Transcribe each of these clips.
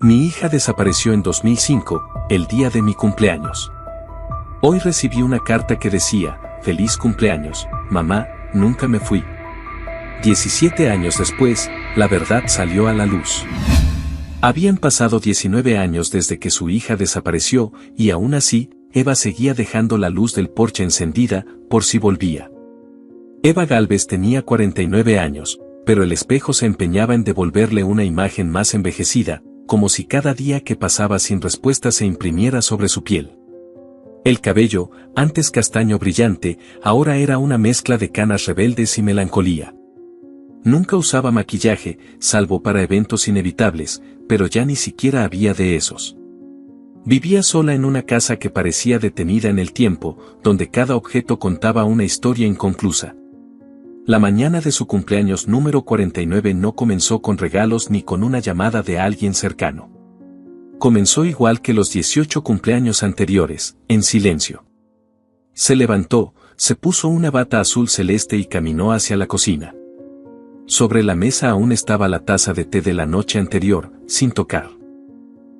Mi hija desapareció en 2005, el día de mi cumpleaños. Hoy recibí una carta que decía, feliz cumpleaños, mamá, nunca me fui. 17 años después, la verdad salió a la luz. Habían pasado 19 años desde que su hija desapareció, y aún así, Eva seguía dejando la luz del porche encendida, por si volvía. Eva Gálvez tenía 49 años, pero el espejo se empeñaba en devolverle una imagen más envejecida, como si cada día que pasaba sin respuesta se imprimiera sobre su piel. El cabello, antes castaño brillante, ahora era una mezcla de canas rebeldes y melancolía. Nunca usaba maquillaje, salvo para eventos inevitables, pero ya ni siquiera había de esos. Vivía sola en una casa que parecía detenida en el tiempo, donde cada objeto contaba una historia inconclusa. La mañana de su cumpleaños número 49 no comenzó con regalos ni con una llamada de alguien cercano. Comenzó igual que los 18 cumpleaños anteriores, en silencio. Se levantó, se puso una bata azul celeste y caminó hacia la cocina. Sobre la mesa aún estaba la taza de té de la noche anterior, sin tocar.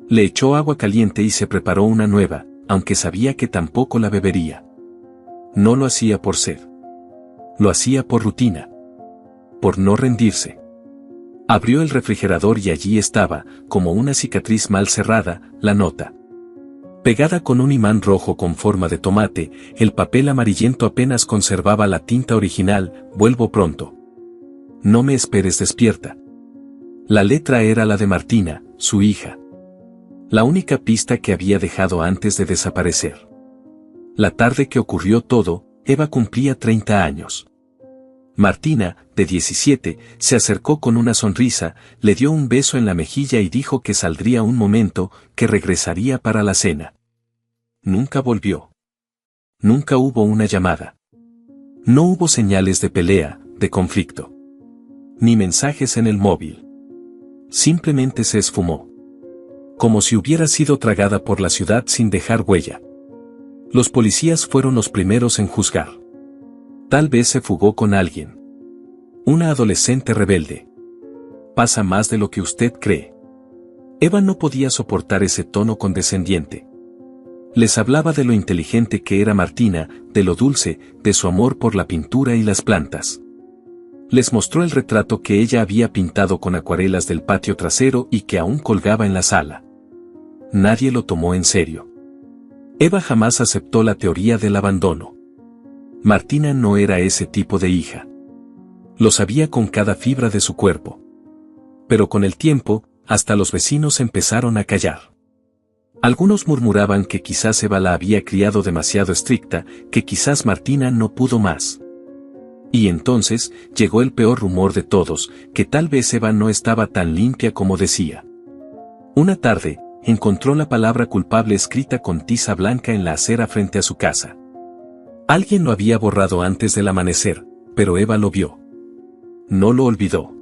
Le echó agua caliente y se preparó una nueva, aunque sabía que tampoco la bebería. No lo hacía por sed. Lo hacía por rutina. Por no rendirse. Abrió el refrigerador y allí estaba, como una cicatriz mal cerrada, la nota. Pegada con un imán rojo con forma de tomate, el papel amarillento apenas conservaba la tinta original, vuelvo pronto. No me esperes despierta. La letra era la de Martina, su hija. La única pista que había dejado antes de desaparecer. La tarde que ocurrió todo, Eva cumplía 30 años. Martina, de 17, se acercó con una sonrisa, le dio un beso en la mejilla y dijo que saldría un momento, que regresaría para la cena. Nunca volvió. Nunca hubo una llamada. No hubo señales de pelea, de conflicto. Ni mensajes en el móvil. Simplemente se esfumó. Como si hubiera sido tragada por la ciudad sin dejar huella. Los policías fueron los primeros en juzgar. Tal vez se fugó con alguien. Una adolescente rebelde. Pasa más de lo que usted cree. Eva no podía soportar ese tono condescendiente. Les hablaba de lo inteligente que era Martina, de lo dulce, de su amor por la pintura y las plantas. Les mostró el retrato que ella había pintado con acuarelas del patio trasero y que aún colgaba en la sala. Nadie lo tomó en serio. Eva jamás aceptó la teoría del abandono. Martina no era ese tipo de hija. Lo sabía con cada fibra de su cuerpo. Pero con el tiempo, hasta los vecinos empezaron a callar. Algunos murmuraban que quizás Eva la había criado demasiado estricta, que quizás Martina no pudo más. Y entonces, llegó el peor rumor de todos, que tal vez Eva no estaba tan limpia como decía. Una tarde, encontró la palabra culpable escrita con tiza blanca en la acera frente a su casa. Alguien lo había borrado antes del amanecer, pero Eva lo vio. No lo olvidó.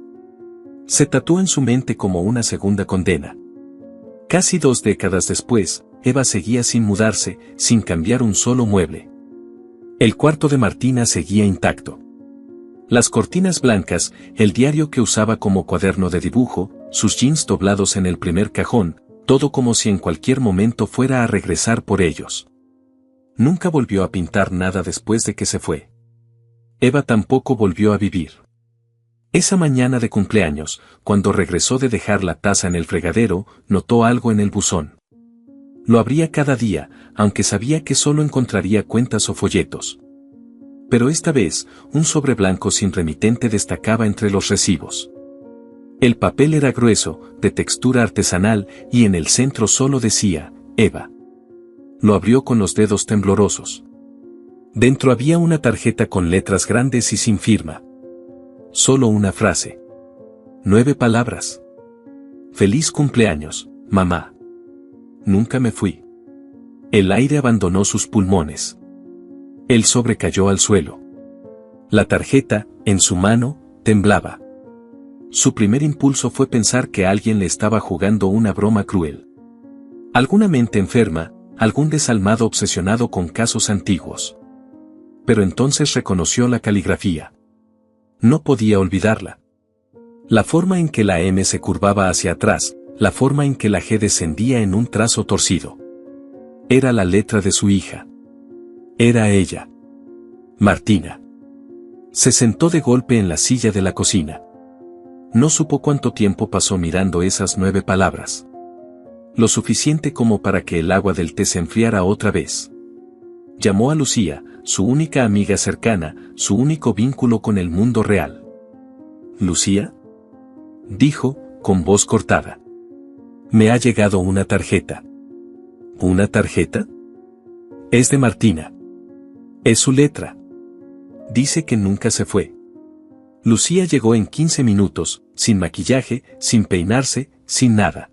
Se tatuó en su mente como una segunda condena. Casi 2 décadas después, Eva seguía sin mudarse, sin cambiar un solo mueble. El cuarto de Martina seguía intacto. Las cortinas blancas, el diario que usaba como cuaderno de dibujo, sus jeans doblados en el primer cajón, todo como si en cualquier momento fuera a regresar por ellos. Nunca volvió a pintar nada después de que se fue. Eva tampoco volvió a vivir. Esa mañana de cumpleaños, cuando regresó de dejar la taza en el fregadero, notó algo en el buzón. Lo abría cada día, aunque sabía que solo encontraría cuentas o folletos. Pero esta vez, un sobre blanco sin remitente destacaba entre los recibos. El papel era grueso, de textura artesanal, y en el centro solo decía, Eva. Lo abrió con los dedos temblorosos. Dentro había una tarjeta con letras grandes y sin firma. Solo una frase. 9 palabras. Feliz cumpleaños, mamá. Nunca me fui. El aire abandonó sus pulmones. El sobre cayó al suelo. La tarjeta, en su mano, temblaba. Su primer impulso fue pensar que alguien le estaba jugando una broma cruel. Alguna mente enferma, algún desalmado obsesionado con casos antiguos. Pero entonces reconoció la caligrafía. No podía olvidarla. La forma en que la M se curvaba hacia atrás, la forma en que la G descendía en un trazo torcido. Era la letra de su hija. Era ella. Martina. Se sentó de golpe en la silla de la cocina. No supo cuánto tiempo pasó mirando esas 9 palabras. Lo suficiente como para que el agua del té se enfriara otra vez. Llamó a Lucía, su única amiga cercana, su único vínculo con el mundo real. «¿Lucía?», dijo, con voz cortada. «Me ha llegado una tarjeta». «¿Una tarjeta?». «Es de Martina. Es su letra. Dice que nunca se fue». Lucía llegó en 15 minutos, sin maquillaje, sin peinarse, sin nada.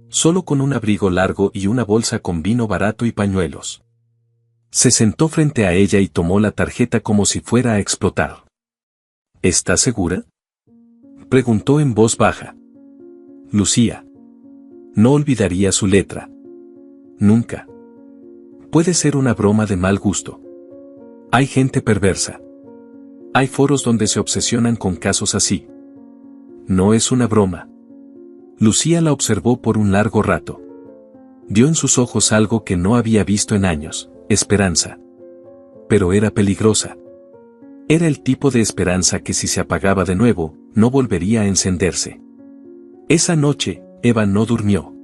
Solo con un abrigo largo y una bolsa con vino barato y pañuelos. Se sentó frente a ella y tomó la tarjeta como si fuera a explotar. «¿Estás segura?», preguntó en voz baja. Lucía. No olvidaría su letra. Nunca. Puede ser una broma de mal gusto. Hay gente perversa. Hay foros donde se obsesionan con casos así. No es una broma. Lucía la observó por un largo rato. Vio en sus ojos algo que no había visto en años, esperanza. Pero era peligrosa. Era el tipo de esperanza que si se apagaba de nuevo, no volvería a encenderse. Esa noche, Eva no durmió.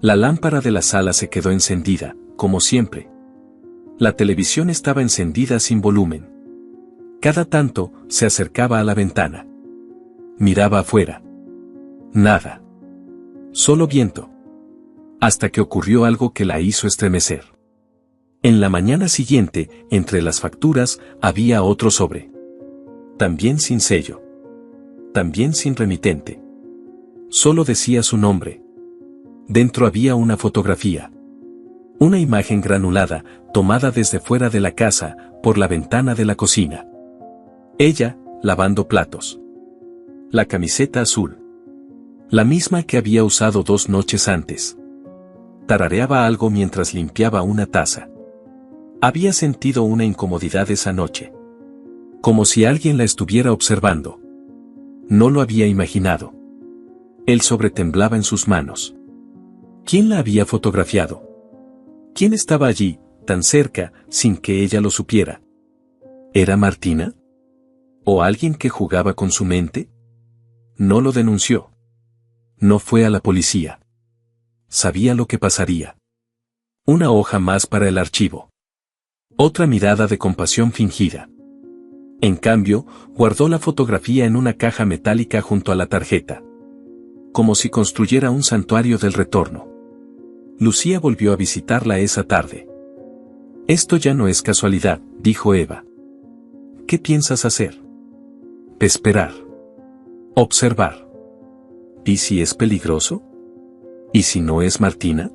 La lámpara de la sala se quedó encendida, como siempre. La televisión estaba encendida sin volumen. Cada tanto, se acercaba a la ventana. Miraba afuera. Nada. Solo viento. Hasta que ocurrió algo que la hizo estremecer. En la mañana siguiente, entre las facturas, había otro sobre. También sin sello. También sin remitente. Solo decía su nombre. Dentro había una fotografía. Una imagen granulada, tomada desde fuera de la casa, por la ventana de la cocina. Ella, lavando platos. La camiseta azul. La misma que había usado 2 noches antes. Tarareaba algo mientras limpiaba una taza. Había sentido una incomodidad esa noche. Como si alguien la estuviera observando. No lo había imaginado. El sobre temblaba en sus manos. ¿Quién la había fotografiado? ¿Quién estaba allí, tan cerca, sin que ella lo supiera? ¿Era Martina? ¿O alguien que jugaba con su mente? No lo denunció. No fue a la policía. Sabía lo que pasaría. Una hoja más para el archivo. Otra mirada de compasión fingida. En cambio, guardó la fotografía en una caja metálica junto a la tarjeta. Como si construyera un santuario del retorno. Lucía volvió a visitarla esa tarde. «Esto ya no es casualidad», dijo Eva. «¿Qué piensas hacer?» «Esperar. Observar». ¿Y si es peligroso? ¿Y si no es Martina?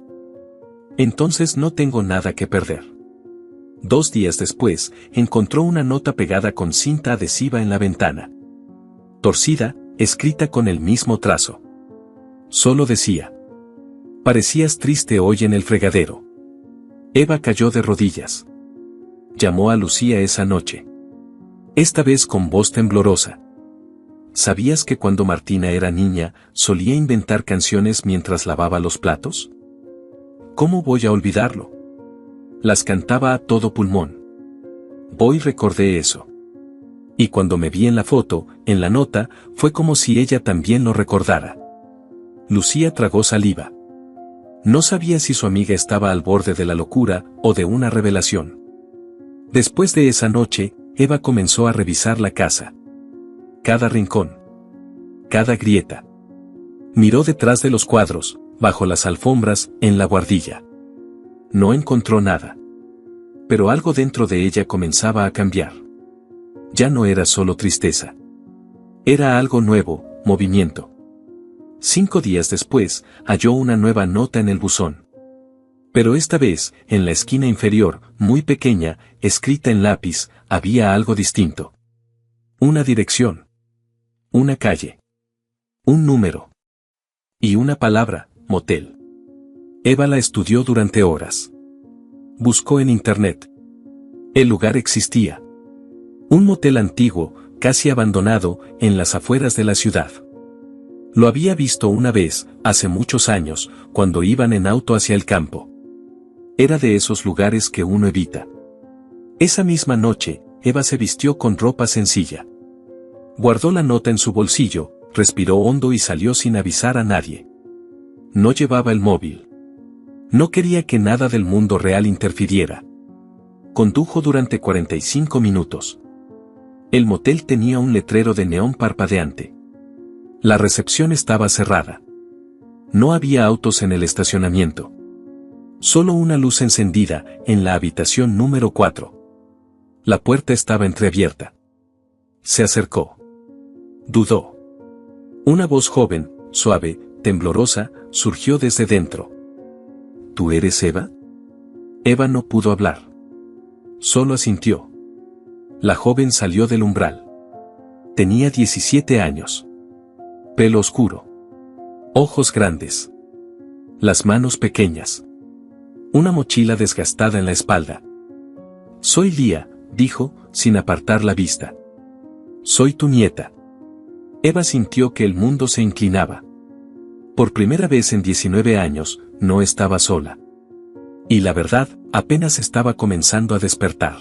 Entonces no tengo nada que perder. 2 días después, encontró una nota pegada con cinta adhesiva en la ventana. Torcida, escrita con el mismo trazo. Solo decía: «Parecías triste hoy en el fregadero». Eva cayó de rodillas. Llamó a Lucía esa noche. Esta vez con voz temblorosa. ¿Sabías que cuando Martina era niña, solía inventar canciones mientras lavaba los platos? ¿Cómo voy a olvidarlo? Las cantaba a todo pulmón. Hoy recordé eso. Y cuando me vi en la foto, en la nota, fue como si ella también lo recordara. Lucía tragó saliva. No sabía si su amiga estaba al borde de la locura o de una revelación. Después de esa noche, Eva comenzó a revisar la casa. Cada rincón. Cada grieta. Miró detrás de los cuadros, bajo las alfombras, en la buhardilla. No encontró nada. Pero algo dentro de ella comenzaba a cambiar. Ya no era solo tristeza. Era algo nuevo, movimiento. 5 días después, halló una nueva nota en el buzón. Pero esta vez, en la esquina inferior, muy pequeña, escrita en lápiz, había algo distinto. Una dirección. Una calle. Un número. Y una palabra: motel. Eva la estudió durante horas. Buscó en internet. El lugar existía. Un motel antiguo, casi abandonado, en las afueras de la ciudad. Lo había visto una vez, hace muchos años, cuando iban en auto hacia el campo. Era de esos lugares que uno evita. Esa misma noche, Eva se vistió con ropa sencilla. Guardó la nota en su bolsillo, respiró hondo y salió sin avisar a nadie. No llevaba el móvil. No quería que nada del mundo real interfiriera. Condujo durante 45 minutos. El motel tenía un letrero de neón parpadeante. La recepción estaba cerrada. No había autos en el estacionamiento. Solo una luz encendida, en la habitación número 4. La puerta estaba entreabierta. Se acercó. Dudó. Una voz joven, suave, temblorosa, surgió desde dentro. ¿Tú eres Eva? Eva no pudo hablar. Solo asintió. La joven salió del umbral. Tenía 17 años. Pelo oscuro. Ojos grandes. Las manos pequeñas. Una mochila desgastada en la espalda. Soy Lía, dijo, sin apartar la vista. Soy tu nieta. Eva sintió que el mundo se inclinaba. Por primera vez en 19 años, no estaba sola. Y la verdad, apenas estaba comenzando a despertar.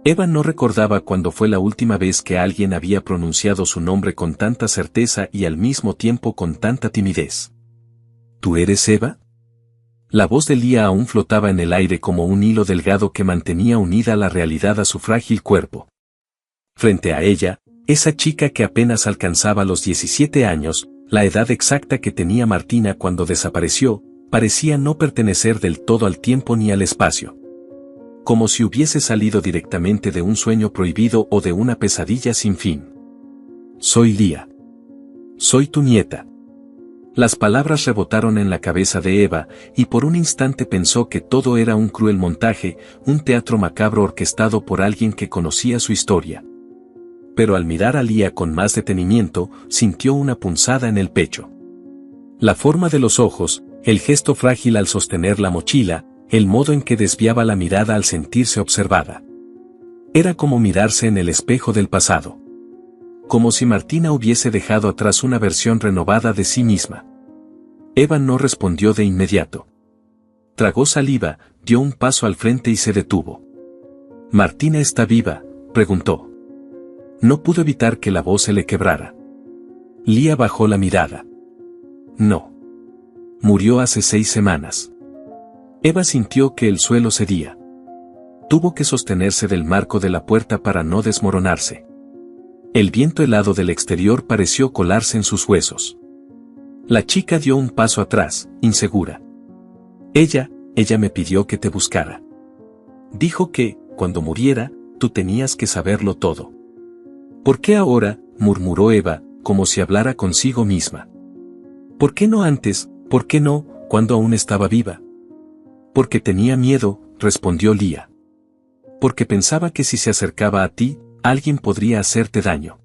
Eva no recordaba cuándo fue la última vez que alguien había pronunciado su nombre con tanta certeza y al mismo tiempo con tanta timidez. ¿Tú eres Eva? La voz de Lía aún flotaba en el aire como un hilo delgado que mantenía unida la realidad a su frágil cuerpo. Frente a ella, esa chica que apenas alcanzaba los 17 años, la edad exacta que tenía Martina cuando desapareció, parecía no pertenecer del todo al tiempo ni al espacio. Como si hubiese salido directamente de un sueño prohibido o de una pesadilla sin fin. Soy Lía. Soy tu nieta. Las palabras rebotaron en la cabeza de Eva, y por un instante pensó que todo era un cruel montaje, un teatro macabro orquestado por alguien que conocía su historia. Pero al mirar a Lía con más detenimiento, sintió una punzada en el pecho. La forma de los ojos, el gesto frágil al sostener la mochila, el modo en que desviaba la mirada al sentirse observada. Era como mirarse en el espejo del pasado. Como si Martina hubiese dejado atrás una versión renovada de sí misma. Eva no respondió de inmediato. Tragó saliva, dio un paso al frente y se detuvo. ¿Martina está viva?, preguntó. No pudo evitar que la voz se le quebrara. Lía bajó la mirada. No. Murió hace 6 semanas. Eva sintió que el suelo cedía. Tuvo que sostenerse del marco de la puerta para no desmoronarse. El viento helado del exterior pareció colarse en sus huesos. La chica dio un paso atrás, insegura. Ella me pidió que te buscara. Dijo que, cuando muriera, tú tenías que saberlo todo. ¿Por qué ahora?, murmuró Eva, como si hablara consigo misma. ¿Por qué no antes? ¿Por qué no, cuando aún estaba viva? Porque tenía miedo, respondió Lía. Porque pensaba que si se acercaba a ti, alguien podría hacerte daño.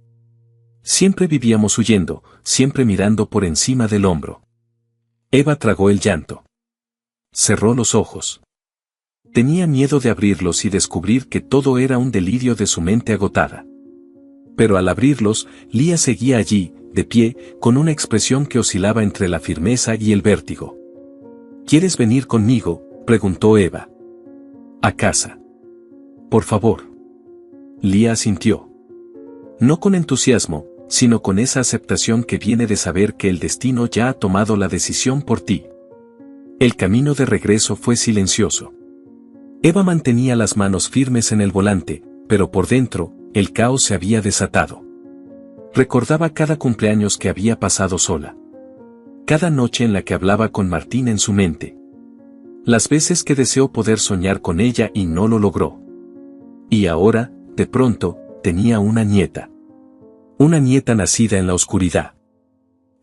Siempre vivíamos huyendo, siempre mirando por encima del hombro. Eva tragó el llanto. Cerró los ojos. Tenía miedo de abrirlos y descubrir que todo era un delirio de su mente agotada. Pero al abrirlos, Lía seguía allí, de pie, con una expresión que oscilaba entre la firmeza y el vértigo. ¿Quieres venir conmigo?, preguntó Eva. ¿A casa? Por favor. Lía asintió. No con entusiasmo, sino con esa aceptación que viene de saber que el destino ya ha tomado la decisión por ti. El camino de regreso fue silencioso. Eva mantenía las manos firmes en el volante, pero por dentro, el caos se había desatado. Recordaba cada cumpleaños que había pasado sola. Cada noche en la que hablaba con Martina en su mente. Las veces que deseó poder soñar con ella y no lo logró. Y ahora, de pronto, tenía una nieta. Una nieta nacida en la oscuridad.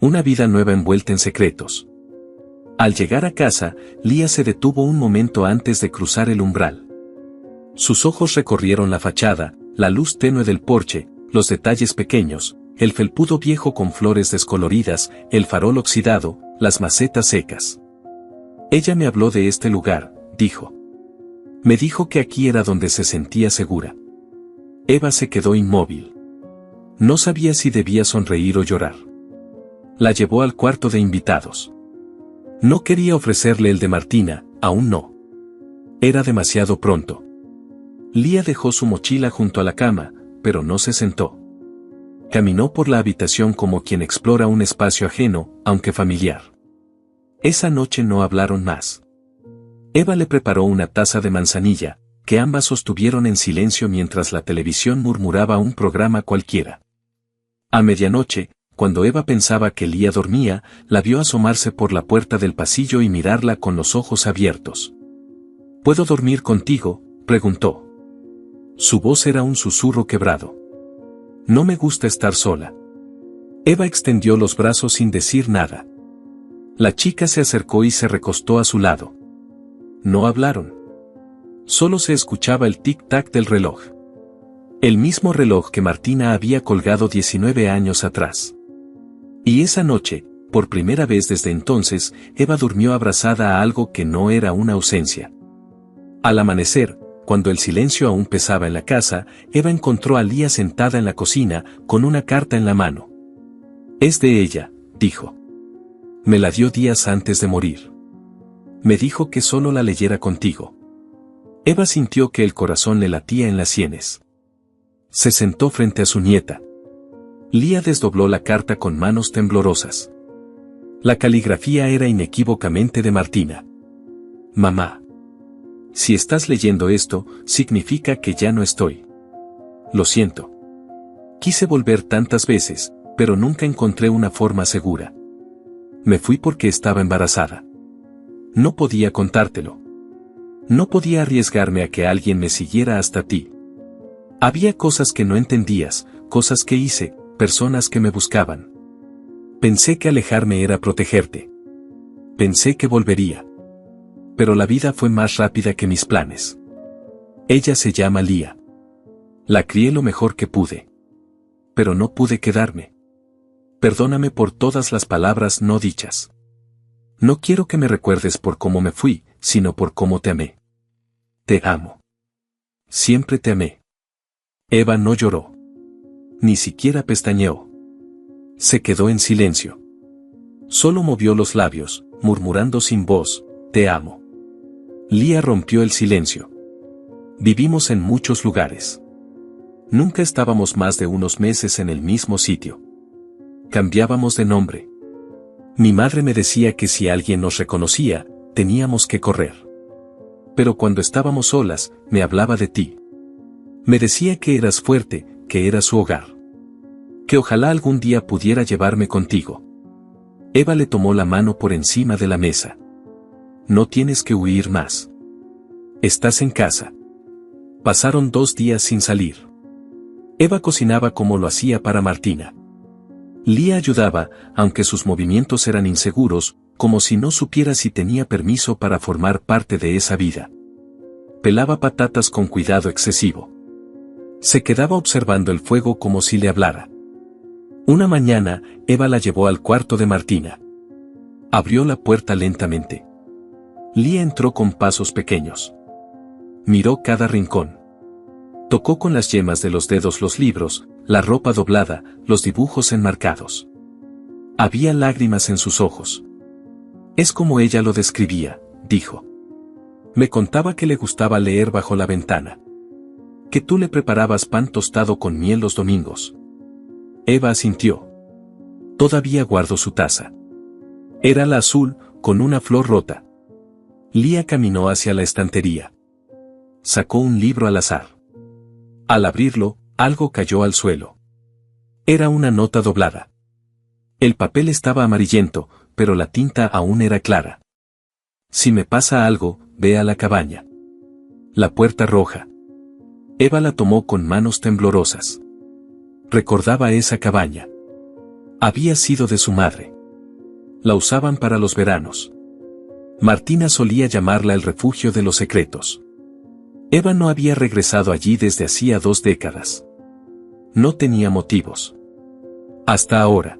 Una vida nueva envuelta en secretos. Al llegar a casa, Lía se detuvo un momento antes de cruzar el umbral. Sus ojos recorrieron la fachada, la luz tenue del porche, los detalles pequeños, el felpudo viejo con flores descoloridas, el farol oxidado, las macetas secas. Ella me habló de este lugar, dijo. Me dijo que aquí era donde se sentía segura. Eva se quedó inmóvil. No sabía si debía sonreír o llorar. La llevó al cuarto de invitados. No quería ofrecerle el de Martina, aún no. Era demasiado pronto. Lía dejó su mochila junto a la cama, pero no se sentó. Caminó por la habitación como quien explora un espacio ajeno, aunque familiar. Esa noche no hablaron más. Eva le preparó una taza de manzanilla, que ambas sostuvieron en silencio mientras la televisión murmuraba un programa cualquiera. A medianoche, cuando Eva pensaba que Lía dormía, la vio asomarse por la puerta del pasillo y mirarla con los ojos abiertos. ¿Puedo dormir contigo?, preguntó. Su voz era un susurro quebrado. No me gusta estar sola. Eva extendió los brazos sin decir nada. La chica se acercó y se recostó a su lado. No hablaron. Solo se escuchaba el tic-tac del reloj. El mismo reloj que Martina había colgado 19 años atrás. Y esa noche, por primera vez desde entonces, Eva durmió abrazada a algo que no era una ausencia. Al amanecer, cuando el silencio aún pesaba en la casa, Eva encontró a Lía sentada en la cocina, con una carta en la mano. Es de ella, dijo. Me la dio días antes de morir. Me dijo que solo la leyera contigo. Eva sintió que el corazón le latía en las sienes. Se sentó frente a su nieta. Lía desdobló la carta con manos temblorosas. La caligrafía era inequívocamente de Martina. Mamá. Si estás leyendo esto, significa que ya no estoy. Lo siento. Quise volver tantas veces, pero nunca encontré una forma segura. Me fui porque estaba embarazada. No podía contártelo. No podía arriesgarme a que alguien me siguiera hasta ti. Había cosas que no entendías, cosas que hice, personas que me buscaban. Pensé que alejarme era protegerte. Pensé que volvería. Pero la vida fue más rápida que mis planes. Ella se llama Lía. La crié lo mejor que pude. Pero no pude quedarme. Perdóname por todas las palabras no dichas. No quiero que me recuerdes por cómo me fui, sino por cómo te amé. Te amo. Siempre te amé. Eva no lloró. Ni siquiera pestañeó. Se quedó en silencio. Solo movió los labios, murmurando sin voz, te amo. Lía rompió el silencio. Vivimos en muchos lugares. Nunca estábamos más de unos meses en el mismo sitio. Cambiábamos de nombre. Mi madre me decía que si alguien nos reconocía, teníamos que correr. Pero cuando estábamos solas, me hablaba de ti. Me decía que eras fuerte, que eras su hogar. Que ojalá algún día pudiera llevarme contigo. Eva le tomó la mano por encima de la mesa. No tienes que huir más. Estás en casa. Pasaron 2 días sin salir. Eva cocinaba como lo hacía para Martina. Lía ayudaba, aunque sus movimientos eran inseguros, como si no supiera si tenía permiso para formar parte de esa vida. Pelaba patatas con cuidado excesivo. Se quedaba observando el fuego como si le hablara. Una mañana, Eva la llevó al cuarto de Martina. Abrió la puerta lentamente. Lía entró con pasos pequeños. Miró cada rincón. Tocó con las yemas de los dedos los libros, la ropa doblada, los dibujos enmarcados. Había lágrimas en sus ojos. Es como ella lo describía, dijo. Me contaba que le gustaba leer bajo la ventana. Que tú le preparabas pan tostado con miel los domingos. Eva asintió. Todavía guardo su taza. Era la azul, con una flor rota. Lía caminó hacia la estantería. Sacó un libro al azar. Al abrirlo, algo cayó al suelo. Era una nota doblada. El papel estaba amarillento, pero la tinta aún era clara. Si me pasa algo, ve a la cabaña. La puerta roja. Eva la tomó con manos temblorosas. Recordaba esa cabaña. Había sido de su madre. La usaban para los veranos. Martina solía llamarla el refugio de los secretos. Eva no había regresado allí desde hacía 2 décadas. No tenía motivos. Hasta ahora.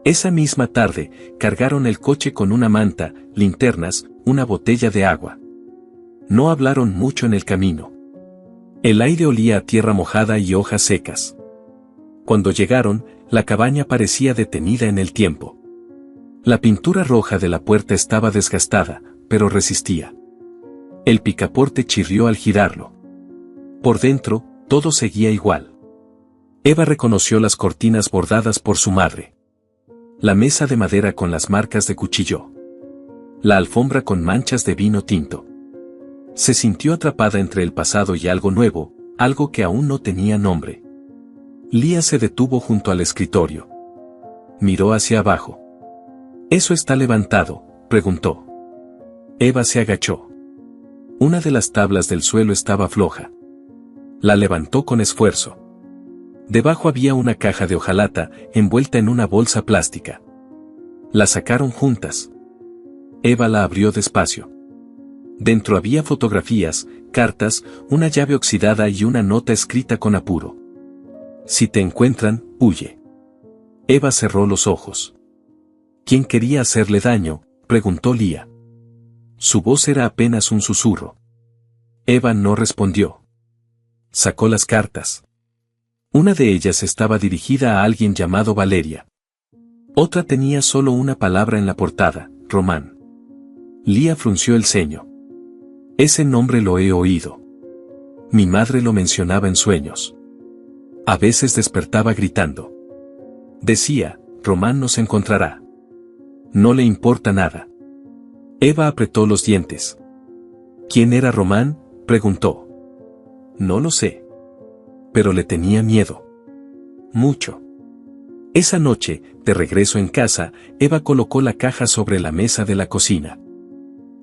Esa misma tarde, cargaron el coche con una manta, linternas, una botella de agua. No hablaron mucho en el camino. El aire olía a tierra mojada y hojas secas. Cuando llegaron, la cabaña parecía detenida en el tiempo. La pintura roja de la puerta estaba desgastada, pero resistía. El picaporte chirrió al girarlo. Por dentro, todo seguía igual. Eva reconoció las cortinas bordadas por su madre. La mesa de madera con las marcas de cuchillo. La alfombra con manchas de vino tinto. Se sintió atrapada entre el pasado y algo nuevo, algo que aún no tenía nombre. Lía se detuvo junto al escritorio. Miró hacia abajo. ¿Eso está levantado?, preguntó. Eva se agachó. Una de las tablas del suelo estaba floja. La levantó con esfuerzo. Debajo había una caja de hojalata, envuelta en una bolsa plástica. La sacaron juntas. Eva la abrió despacio. Dentro había fotografías, cartas, una llave oxidada y una nota escrita con apuro. Si te encuentran, huye. Eva cerró los ojos. ¿Quién quería hacerle daño?, preguntó Lía. Su voz era apenas un susurro. Eva no respondió. Sacó las cartas. Una de ellas estaba dirigida a alguien llamado Valeria. Otra tenía solo una palabra en la portada, Román. Lía frunció el ceño. Ese nombre lo he oído. Mi madre lo mencionaba en sueños. A veces despertaba gritando. Decía, Román nos encontrará. No le importa nada. Eva apretó los dientes. ¿Quién era Román?, preguntó. No lo sé. Pero le tenía miedo. Mucho. Esa noche, de regreso en casa, Eva colocó la caja sobre la mesa de la cocina.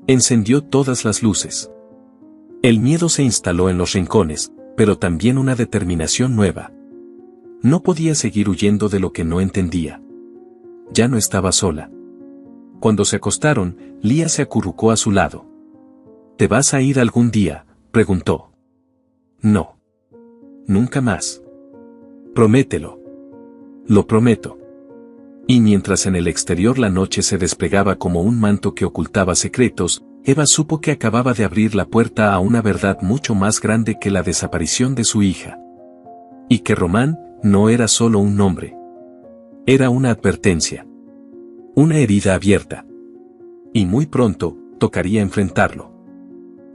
Encendió todas las luces. El miedo se instaló en los rincones, pero también una determinación nueva. No podía seguir huyendo de lo que no entendía. Ya no estaba sola. Cuando se acostaron, Lía se acurrucó a su lado. ¿Te vas a ir algún día?, preguntó. No. Nunca más. Promételo. Lo prometo. Y mientras en el exterior la noche se desplegaba como un manto que ocultaba secretos, Eva supo que acababa de abrir la puerta a una verdad mucho más grande que la desaparición de su hija. Y que Román no era solo un nombre. Era una advertencia. Una herida abierta. Y muy pronto, tocaría enfrentarlo.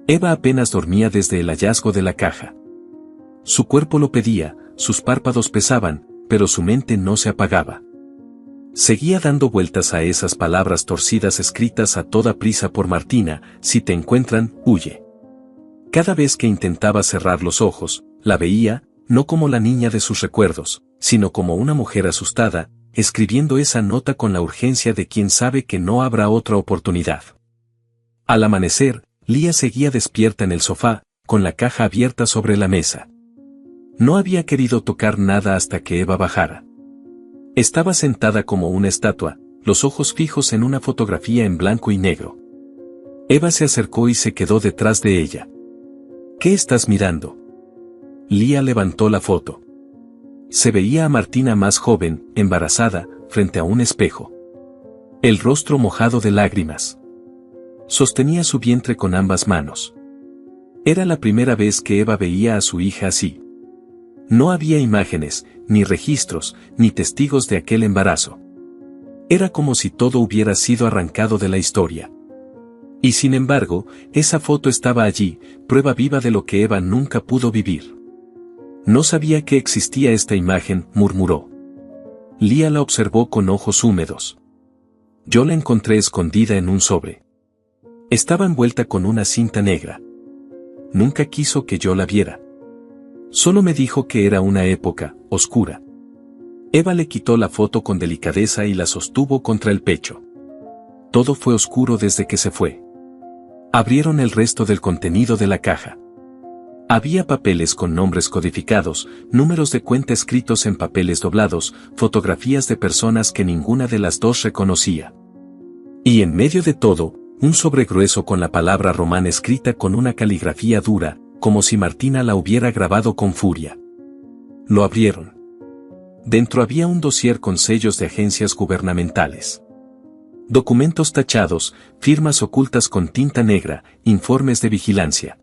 Eva apenas dormía desde el hallazgo de la caja. Su cuerpo lo pedía, sus párpados pesaban, pero su mente no se apagaba. Seguía dando vueltas a esas palabras torcidas escritas a toda prisa por Martina: si te encuentran, huye. Cada vez que intentaba cerrar los ojos, la veía, no como la niña de sus recuerdos, sino como una mujer asustada, escribiendo esa nota con la urgencia de quien sabe que no habrá otra oportunidad. Al amanecer, Lía seguía despierta en el sofá, con la caja abierta sobre la mesa. No había querido tocar nada hasta que Eva bajara. Estaba sentada como una estatua, los ojos fijos en una fotografía en blanco y negro. Eva se acercó y se quedó detrás de ella. ¿Qué estás mirando? Lía levantó la foto. Se veía a Martina más joven, embarazada, frente a un espejo. El rostro mojado de lágrimas. Sostenía su vientre con ambas manos. Era la primera vez que Eva veía a su hija así. No había imágenes, ni registros, ni testigos de aquel embarazo. Era como si todo hubiera sido arrancado de la historia. Y sin embargo, esa foto estaba allí, prueba viva de lo que Eva nunca pudo vivir. No sabía que existía esta imagen, murmuró. Lía la observó con ojos húmedos. Yo la encontré escondida en un sobre. Estaba envuelta con una cinta negra. Nunca quiso que yo la viera. Solo me dijo que era una época oscura. Eva le quitó la foto con delicadeza y la sostuvo contra el pecho. Todo fue oscuro desde que se fue. Abrieron el resto del contenido de la caja. Había papeles con nombres codificados, números de cuenta escritos en papeles doblados, fotografías de personas que ninguna de las dos reconocía. Y en medio de todo, un sobre grueso con la palabra Román escrita con una caligrafía dura, como si Martina la hubiera grabado con furia. Lo abrieron. Dentro había un dossier con sellos de agencias gubernamentales. Documentos tachados, firmas ocultas con tinta negra, informes de vigilancia.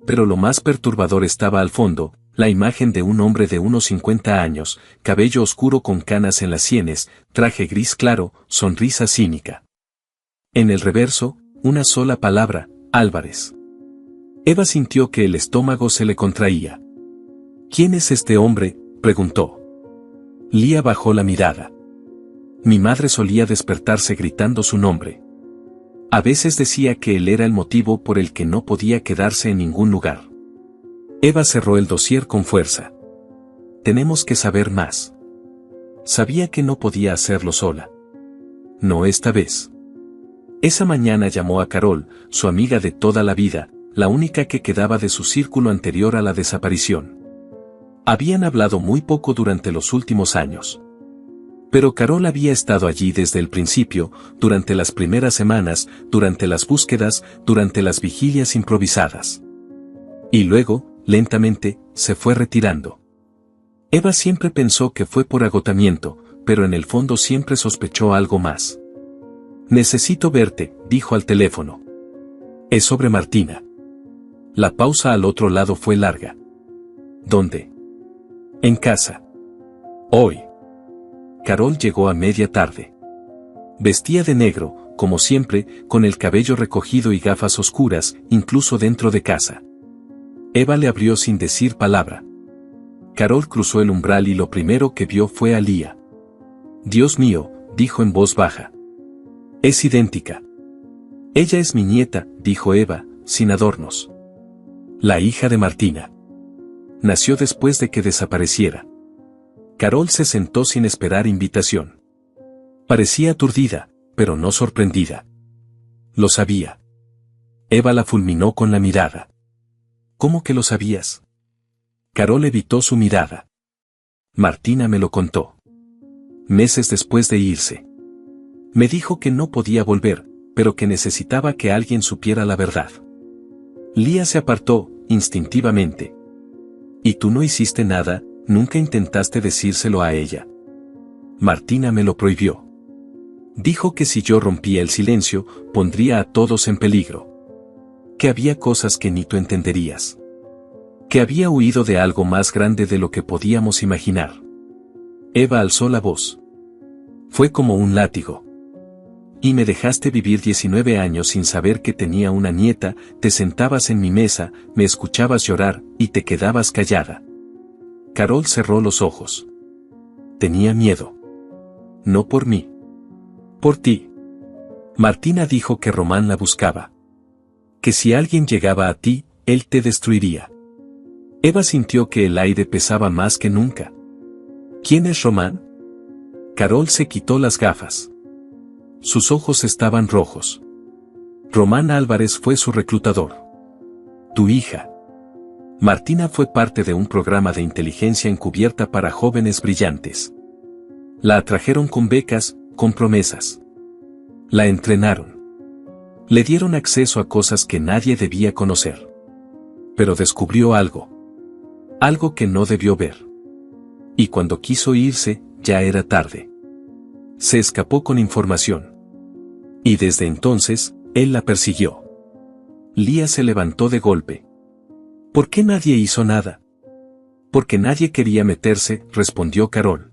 Pero lo más perturbador estaba al fondo, La imagen de un hombre de unos 50 años, cabello oscuro con canas en las sienes, traje gris claro, sonrisa cínica. En el reverso, una sola palabra, Álvarez. Eva sintió que el estómago se le contraía. ¿Quién es este hombre?, preguntó. Lía bajó la mirada. Mi madre solía despertarse gritando su nombre. A veces decía que él era el motivo por el que no podía quedarse en ningún lugar. Eva cerró el dossier con fuerza. Tenemos que saber más. Sabía que no podía hacerlo sola. No esta vez. Esa mañana llamó a Carol, su amiga de toda la vida, la única que quedaba de su círculo anterior a la desaparición. Habían hablado muy poco durante los últimos años. Pero Carol había estado allí desde el principio, durante las primeras semanas, durante las búsquedas, durante las vigilias improvisadas. Y luego, lentamente, se fue retirando. Eva siempre pensó que fue por agotamiento, pero en el fondo siempre sospechó algo más. Necesito verte, dijo al teléfono. Es sobre Martina. La pausa al otro lado fue larga. ¿Dónde? En casa. Hoy. Carol llegó a media tarde. Vestía de negro, como siempre, con el cabello recogido y gafas oscuras, incluso dentro de casa. Eva le abrió sin decir palabra. Carol cruzó el umbral y lo primero que vio fue a Lía. Dios mío, dijo en voz baja. Es idéntica. Ella es mi nieta, dijo Eva, sin adornos. La hija de Martina. Nació después de que desapareciera. Carol se sentó sin esperar invitación. Parecía aturdida, pero no sorprendida. Lo sabía. Eva la fulminó con la mirada. ¿Cómo que lo sabías? Carol evitó su mirada. Martina me lo contó. Meses después de irse. Me dijo que no podía volver, pero que necesitaba que alguien supiera la verdad. Lía se apartó, instintivamente. ¿Y tú no hiciste nada? Nunca intentaste decírselo a ella. Martina me lo prohibió. Dijo que si yo rompía el silencio, pondría a todos en peligro. Que había cosas que ni tú entenderías. Que había huido de algo más grande de lo que podíamos imaginar. Eva alzó la voz. Fue como un látigo. Y me dejaste vivir 19 años sin saber que tenía una nieta, te sentabas en mi mesa, me escuchabas llorar, y te quedabas callada. Carol cerró los ojos. Tenía miedo. No por mí. Por ti. Martina dijo que Román la buscaba. Que si alguien llegaba a ti, él te destruiría. Eva sintió que el aire pesaba más que nunca. ¿Quién es Román? Carol se quitó las gafas. Sus ojos estaban rojos. Román Álvarez fue su reclutador. Tu hija. Martina fue parte de un programa de inteligencia encubierta para jóvenes brillantes. La atrajeron con becas, con promesas. La entrenaron. Le dieron acceso a cosas que nadie debía conocer. Pero descubrió algo. Algo que no debió ver. Y cuando quiso irse, ya era tarde. Se escapó con información. Y desde entonces, él la persiguió. Lía se levantó de golpe. ¿Por qué nadie hizo nada? Porque nadie quería meterse, respondió Carol.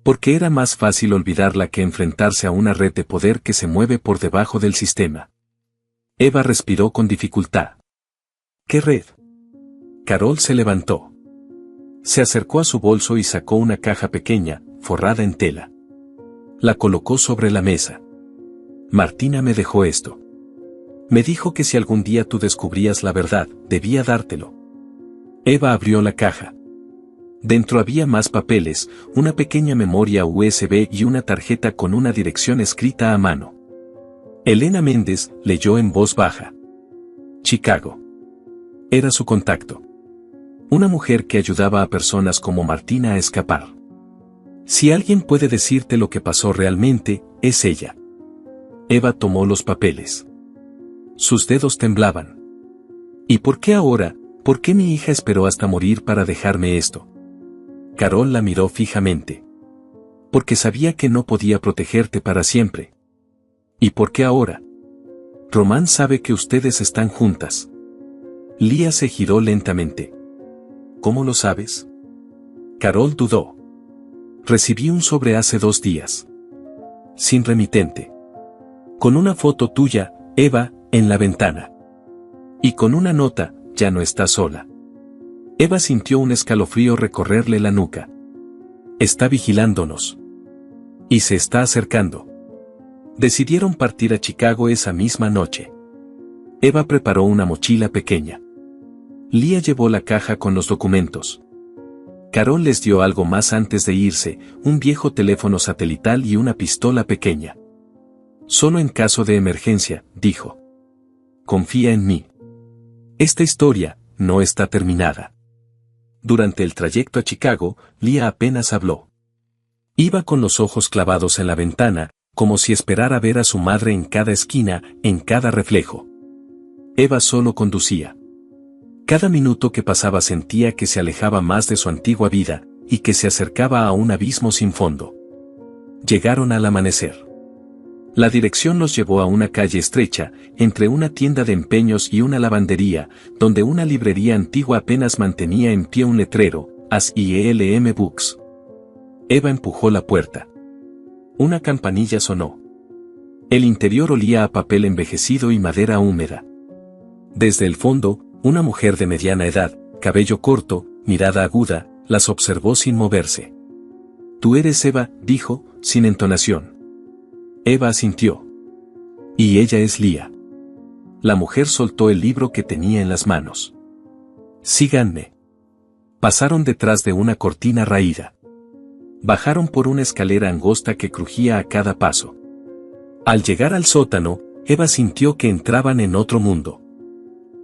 Porque era más fácil olvidarla que enfrentarse a una red de poder que se mueve por debajo del sistema. Eva respiró con dificultad. ¿Qué red? Carol se levantó. Se acercó a su bolso y sacó una caja pequeña, forrada en tela. La colocó sobre la mesa. Martina me dejó esto. Me dijo que si algún día tú descubrías la verdad, debía dártelo. Eva abrió la caja. Dentro había más papeles, una pequeña memoria USB y una tarjeta con una dirección escrita a mano. Elena Méndez leyó en voz baja. Chicago. Era su contacto. Una mujer que ayudaba a personas como Martina a escapar. Si alguien puede decirte lo que pasó realmente, es ella. Eva tomó los papeles. Sus dedos temblaban. ¿Y por qué ahora? ¿Por qué mi hija esperó hasta morir para dejarme esto? Carol la miró fijamente. Porque sabía que no podía protegerte para siempre. ¿Y por qué ahora? Román sabe que ustedes están juntas. Lía se giró lentamente. ¿Cómo lo sabes? Carol dudó. Recibí un sobre hace 2 días. Sin remitente. Con una foto tuya, Eva, en la ventana. Y con una nota, ya no estás sola. Eva sintió un escalofrío recorrerle la nuca. Está vigilándonos. Y se está acercando. Decidieron partir a Chicago esa misma noche. Eva preparó una mochila pequeña. Lía llevó la caja con los documentos. Carol les dio algo más antes de irse, un viejo teléfono satelital y una pistola pequeña. Solo en caso de emergencia, dijo. Confía en mí. Esta historia no está terminada. Durante el trayecto a Chicago, Lía apenas habló. Iba con los ojos clavados en la ventana, como si esperara ver a su madre en cada esquina, en cada reflejo. Eva solo conducía. Cada minuto que pasaba sentía que se alejaba más de su antigua vida, y que se acercaba a un abismo sin fondo. Llegaron al amanecer. La dirección los llevó a una calle estrecha, entre una tienda de empeños y una lavandería, donde una librería antigua apenas mantenía en pie un letrero, ASIELM Books. Eva empujó la puerta. Una campanilla sonó. El interior olía a papel envejecido y madera húmeda. Desde el fondo, una mujer de mediana edad, cabello corto, mirada aguda, las observó sin moverse. «Tú eres Eva», dijo, sin entonación. Eva asintió. «Y ella es Lía». La mujer soltó el libro que tenía en las manos. «Síganme». Pasaron detrás de una cortina raída. Bajaron por una escalera angosta que crujía a cada paso. Al llegar al sótano, Eva sintió que entraban en otro mundo.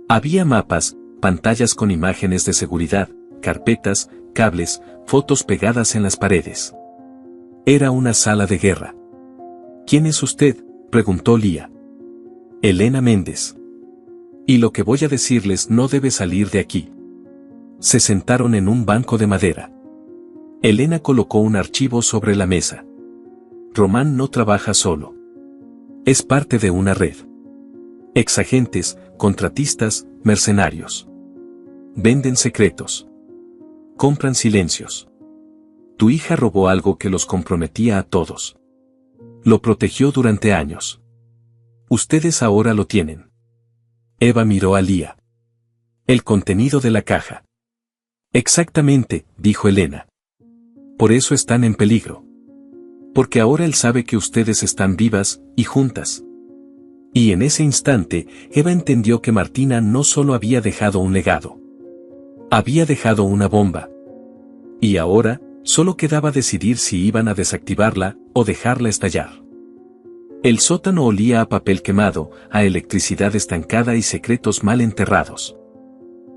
Había mapas, pantallas con imágenes de seguridad, carpetas, cables, fotos pegadas en las paredes. Era una sala de guerra. «¿Quién es usted?», preguntó Lía. «Elena Méndez. Y lo que voy a decirles no debe salir de aquí». Se sentaron en un banco de madera. Elena colocó un archivo sobre la mesa. «Román no trabaja solo. Es parte de una red. Exagentes, contratistas, mercenarios. Venden secretos. Compran silencios. Tu hija robó algo que los comprometía a todos. Lo protegió durante años. Ustedes ahora lo tienen». Eva miró a Lía. «El contenido de la caja». «Exactamente», dijo Elena. «Por eso están en peligro. Porque ahora él sabe que ustedes están vivas y juntas». Y en ese instante, Eva entendió que Martina no solo había dejado un legado. Había dejado una bomba. Y ahora, solo quedaba decidir si iban a desactivarla o dejarla estallar. El sótano olía a papel quemado, a electricidad estancada y secretos mal enterrados.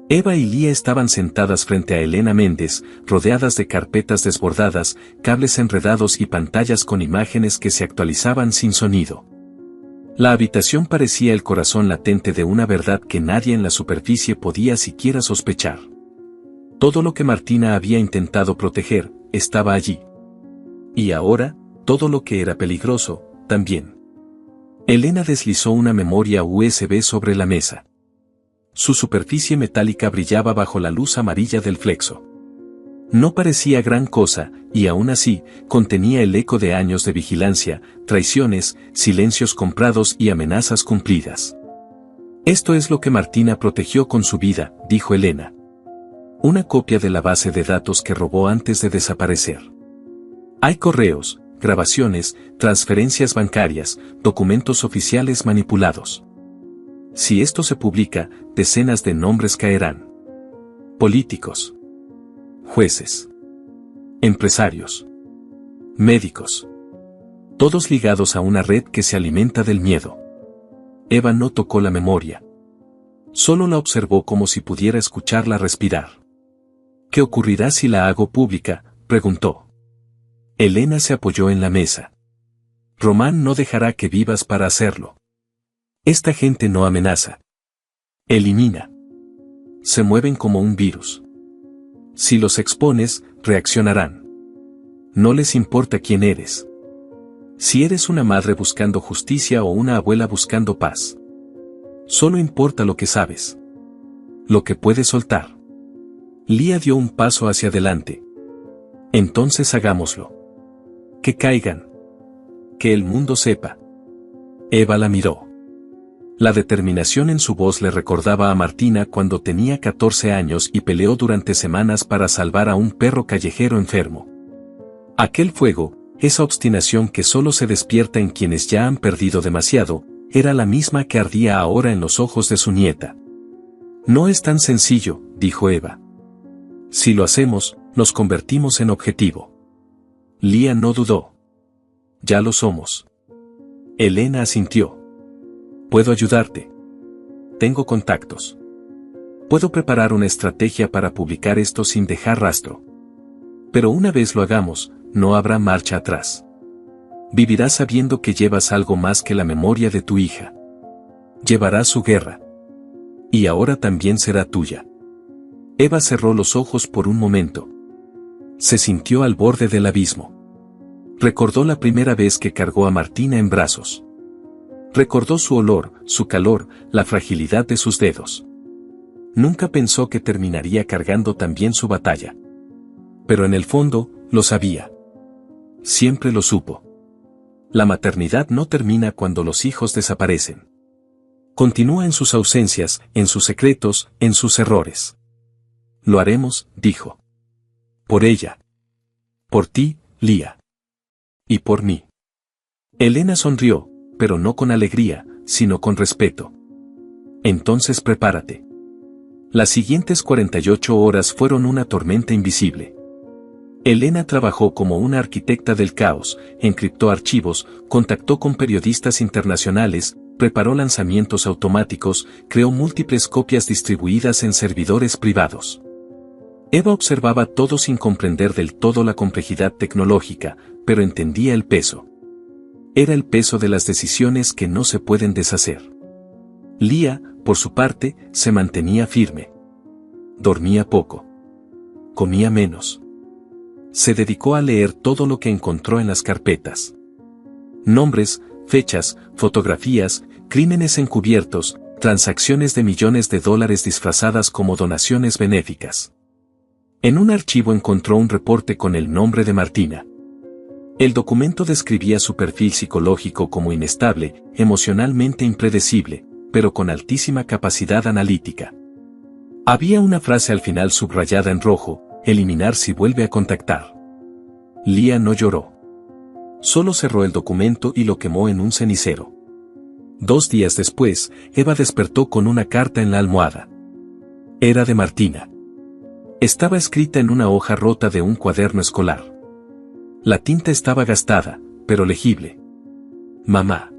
Eva y Lía estaban sentadas frente a Elena Méndez, rodeadas de carpetas desbordadas, cables enredados y pantallas con imágenes que se actualizaban sin sonido. La habitación parecía el corazón latente de una verdad que nadie en la superficie podía siquiera sospechar. Todo lo que Martina había intentado proteger, estaba allí. Y ahora, todo lo que era peligroso, también. Elena deslizó una memoria USB sobre la mesa. Su superficie metálica brillaba bajo la luz amarilla del flexo. No parecía gran cosa, y aún así, contenía el eco de años de vigilancia, traiciones, silencios comprados y amenazas cumplidas. «Esto es lo que Martina protegió con su vida», dijo Elena. «Una copia de la base de datos que robó antes de desaparecer. Hay correos, grabaciones, transferencias bancarias, documentos oficiales manipulados. Si esto se publica, decenas de nombres caerán. Políticos. Jueces. Empresarios. Médicos. Todos ligados a una red que se alimenta del miedo». Eva no tocó la memoria. Solo la observó como si pudiera escucharla respirar. «¿Qué ocurrirá si la hago pública?», preguntó. Elena se apoyó en la mesa. «Román no dejará que vivas para hacerlo. Esta gente no amenaza. Elimina. Se mueven como un virus. Si los expones, reaccionarán. No les importa quién eres. Si eres una madre buscando justicia o una abuela buscando paz. Solo importa lo que sabes. Lo que puedes soltar. Lía dio un paso hacia adelante. Entonces hagámoslo. Que caigan. Que el mundo sepa. Eva la miró. La determinación en su voz le recordaba a Martina cuando tenía 14 años y peleó durante semanas para salvar a un perro callejero enfermo. Aquel fuego, esa obstinación que solo se despierta en quienes ya han perdido demasiado, era la misma que ardía ahora en los ojos de su nieta. No es tan sencillo, dijo Eva. Si lo hacemos, nos convertimos en objetivo. Lía no dudó. Ya lo somos. Elena asintió. Puedo ayudarte. Tengo contactos. Puedo preparar una estrategia para publicar esto sin dejar rastro. Pero una vez lo hagamos, no habrá marcha atrás. Vivirás sabiendo que llevas algo más que la memoria de tu hija. Llevarás su guerra. Y ahora también será tuya. Eva cerró los ojos por un momento. Se sintió al borde del abismo. Recordó la primera vez que cargó a Martina en brazos. Recordó su olor, su calor, la fragilidad de sus dedos. Nunca pensó que terminaría cargando también su batalla. Pero en el fondo, lo sabía. Siempre lo supo. La maternidad no termina cuando los hijos desaparecen. Continúa en sus ausencias, en sus secretos, en sus errores. Lo haremos, dijo. Por ella. Por ti, Lía. Y por mí. Elena sonrió, pero no con alegría, sino con respeto. Entonces prepárate. Las siguientes 48 horas fueron una tormenta invisible. Elena trabajó como una arquitecta del caos, encriptó archivos, contactó con periodistas internacionales, preparó lanzamientos automáticos, creó múltiples copias distribuidas en servidores privados. Eva observaba todo sin comprender del todo la complejidad tecnológica, pero entendía el peso. Era el peso de las decisiones que no se pueden deshacer. Lía, por su parte, se mantenía firme. Dormía poco. Comía menos. Se dedicó a leer todo lo que encontró en las carpetas. Nombres, fechas, fotografías, crímenes encubiertos, transacciones de millones de dólares disfrazadas como donaciones benéficas. En un archivo encontró un reporte con el nombre de Martina. El documento describía su perfil psicológico como inestable, emocionalmente impredecible, pero con altísima capacidad analítica. Había una frase al final subrayada en rojo: eliminar si vuelve a contactar. Lía no lloró. Solo cerró el documento y lo quemó en un cenicero. 2 días después, Eva despertó con una carta en la almohada. Era de Martina. Estaba escrita en una hoja rota de un cuaderno escolar. La tinta estaba gastada, pero legible. Mamá.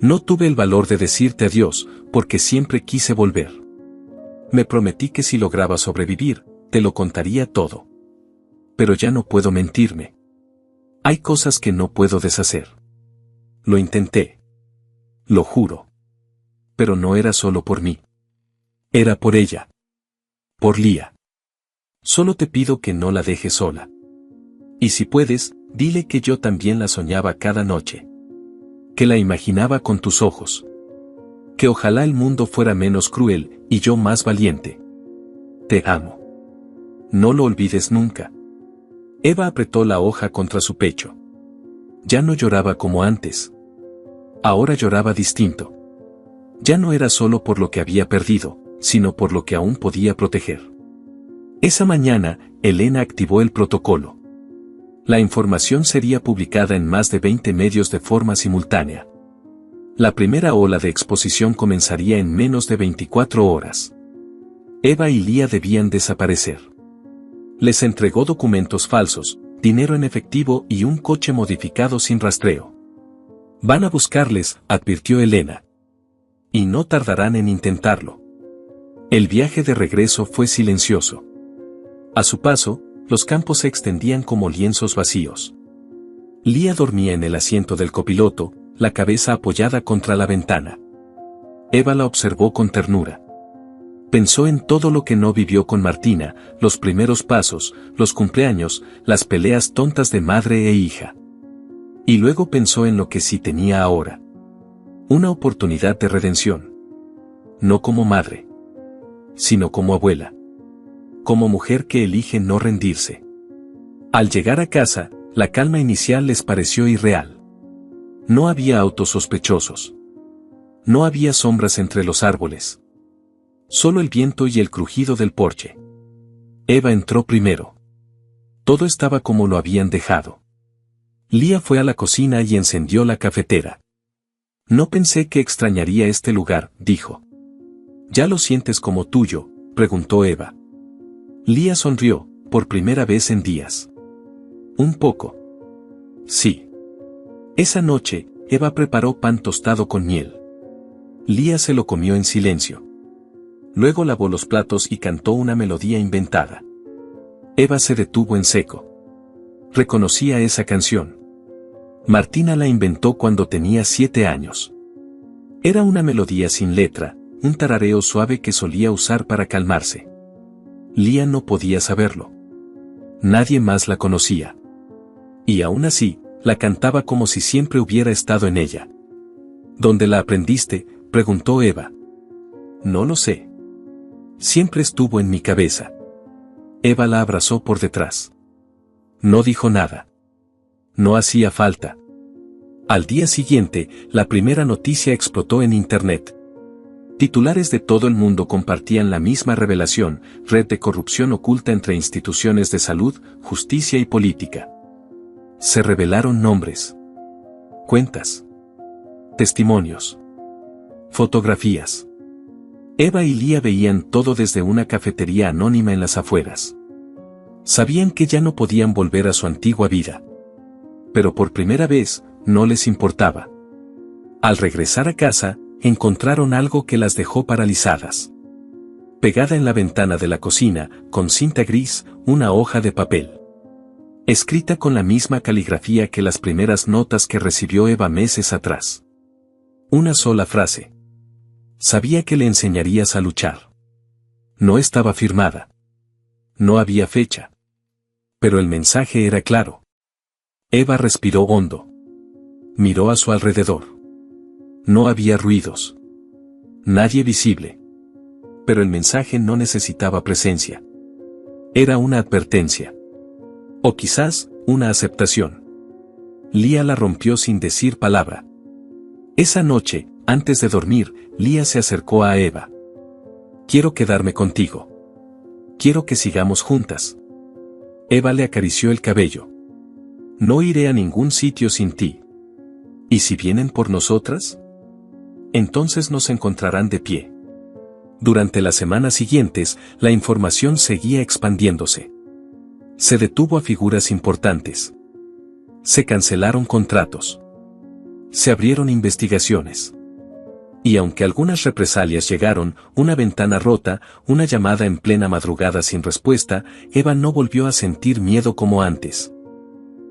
No tuve el valor de decirte adiós, porque siempre quise volver. Me prometí que si lograba sobrevivir, te lo contaría todo. Pero ya no puedo mentirme. Hay cosas que no puedo deshacer. Lo intenté. Lo juro. Pero no era solo por mí. Era por ella. Por Lía. Solo te pido que no la dejes sola. Y si puedes, dile que yo también la soñaba cada noche. Que la imaginaba con tus ojos. Que ojalá el mundo fuera menos cruel, y yo más valiente. Te amo. No lo olvides nunca. Eva apretó la hoja contra su pecho. Ya no lloraba como antes. Ahora lloraba distinto. Ya no era solo por lo que había perdido, sino por lo que aún podía proteger. Esa mañana, Elena activó el protocolo. La información sería publicada en más de 20 medios de forma simultánea. La primera ola de exposición comenzaría en menos de 24 horas. Eva y Lía debían desaparecer. Les entregó documentos falsos, dinero en efectivo y un coche modificado sin rastreo. Van a buscarles, advirtió Elena. Y no tardarán en intentarlo. El viaje de regreso fue silencioso. A su paso, los campos se extendían como lienzos vacíos. Lía dormía en el asiento del copiloto, la cabeza apoyada contra la ventana. Eva la observó con ternura. Pensó en todo lo que no vivió con Martina, los primeros pasos, los cumpleaños, las peleas tontas de madre e hija. Y luego pensó en lo que sí tenía ahora. Una oportunidad de redención. No como madre, sino como abuela. como mujer que elige no rendirse. Al llegar a casa, la calma inicial les pareció irreal. No había autos sospechosos. No había sombras entre los árboles. Solo el viento y el crujido del porche. Eva entró primero. Todo estaba como lo habían dejado. Lía fue a la cocina y encendió la cafetera. No pensé que extrañaría este lugar, dijo. ¿Ya lo sientes como tuyo?, preguntó Eva. Lía sonrió, por primera vez en días. Un poco. Sí. Esa noche, Eva preparó pan tostado con miel. Lía se lo comió en silencio. Luego lavó los platos y cantó una melodía inventada. Eva se detuvo en seco. Reconocía esa canción. Martina la inventó cuando tenía 7 años. Era una melodía sin letra, un tarareo suave que solía usar para calmarse. Lía no podía saberlo. Nadie más la conocía. Y aún así, la cantaba como si siempre hubiera estado en ella. ¿Dónde la aprendiste?, preguntó Eva. No lo sé. Siempre estuvo en mi cabeza. Eva la abrazó por detrás. No dijo nada. No hacía falta. Al día siguiente, la primera noticia explotó en Internet. Titulares de todo el mundo compartían la misma revelación: red de corrupción oculta entre instituciones de salud, justicia y política. Se revelaron nombres, cuentas, testimonios, fotografías. Eva y Lía veían todo desde una cafetería anónima en las afueras. Sabían que ya no podían volver a su antigua vida. Pero por primera vez, no les importaba. Al regresar a casa, encontraron algo que las dejó paralizadas. Pegada en la ventana de la cocina, con cinta gris, una hoja de papel. Escrita con la misma caligrafía que las primeras notas que recibió Eva meses atrás. Una sola frase. Sabía que le enseñarías a luchar. No estaba firmada. No había fecha. Pero el mensaje era claro. Eva respiró hondo. Miró a su alrededor. No había ruidos. Nadie visible. Pero el mensaje no necesitaba presencia. Era una advertencia. O quizás, una aceptación. Lía la rompió sin decir palabra. Esa noche, antes de dormir, Lía se acercó a Eva. Quiero quedarme contigo. Quiero que sigamos juntas. Eva le acarició el cabello. No iré a ningún sitio sin ti. ¿Y si vienen por nosotras? Entonces nos encontrarán de pie. Durante las semanas siguientes, la información seguía expandiéndose. Se detuvo a figuras importantes. Se cancelaron contratos. Se abrieron investigaciones. Y aunque algunas represalias llegaron, una ventana rota, una llamada en plena madrugada sin respuesta, Eva no volvió a sentir miedo como antes.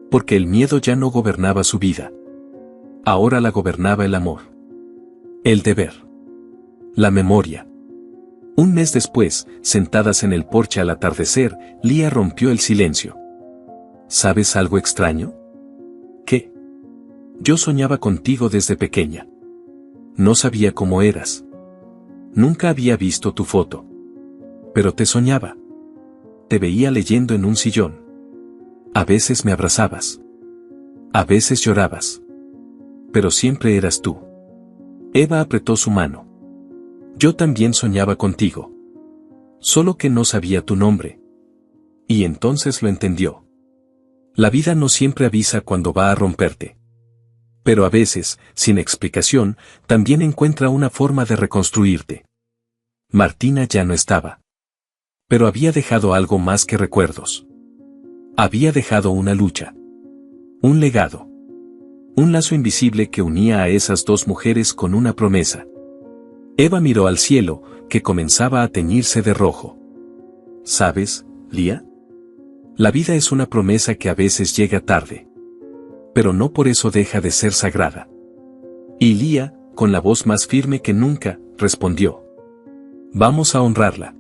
Porque el miedo ya no gobernaba su vida. Ahora la gobernaba el amor. El deber. La memoria. Un mes después, sentadas en el porche al atardecer, Lía rompió el silencio. ¿Sabes algo extraño? ¿Qué? Yo soñaba contigo desde pequeña. No sabía cómo eras. Nunca había visto tu foto. Pero te soñaba. Te veía leyendo en un sillón. A veces me abrazabas. A veces llorabas. Pero siempre eras tú. Eva apretó su mano. Yo también soñaba contigo. Solo que no sabía tu nombre. Y entonces lo entendió. La vida no siempre avisa cuando va a romperte. Pero a veces, sin explicación, también encuentra una forma de reconstruirte. Martina ya no estaba. Pero había dejado algo más que recuerdos. Había dejado una lucha. Un legado. Un lazo invisible que unía a esas dos mujeres con una promesa. Eva miró al cielo, que comenzaba a teñirse de rojo. ¿Sabes, Lía? La vida es una promesa que a veces llega tarde. Pero no por eso deja de ser sagrada. Y Lía, con la voz más firme que nunca, respondió. Vamos a honrarla.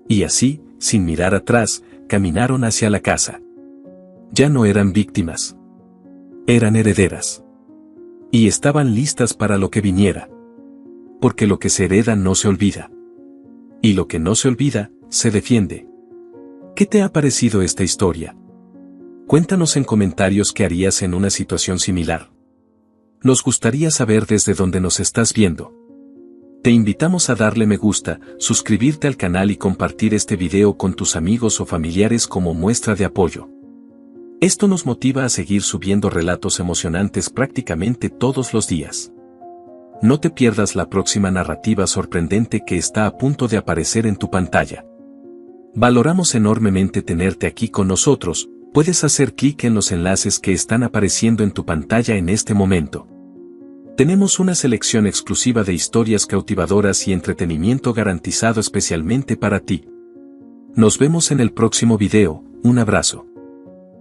Y así, sin mirar atrás, caminaron hacia la casa. Ya no eran víctimas. Eran herederas. Y estaban listas para lo que viniera. Porque lo que se hereda no se olvida. Y lo que no se olvida, se defiende. ¿Qué te ha parecido esta historia? Cuéntanos en comentarios qué harías en una situación similar. Nos gustaría saber desde dónde nos estás viendo. Te invitamos a darle me gusta, suscribirte al canal y compartir este video con tus amigos o familiares como muestra de apoyo. Esto nos motiva a seguir subiendo relatos emocionantes prácticamente todos los días. No te pierdas la próxima narrativa sorprendente que está a punto de aparecer en tu pantalla. Valoramos enormemente tenerte aquí con nosotros. Puedes hacer clic en los enlaces que están apareciendo en tu pantalla en este momento. Tenemos una selección exclusiva de historias cautivadoras y entretenimiento garantizado especialmente para ti. Nos vemos en el próximo video, un abrazo.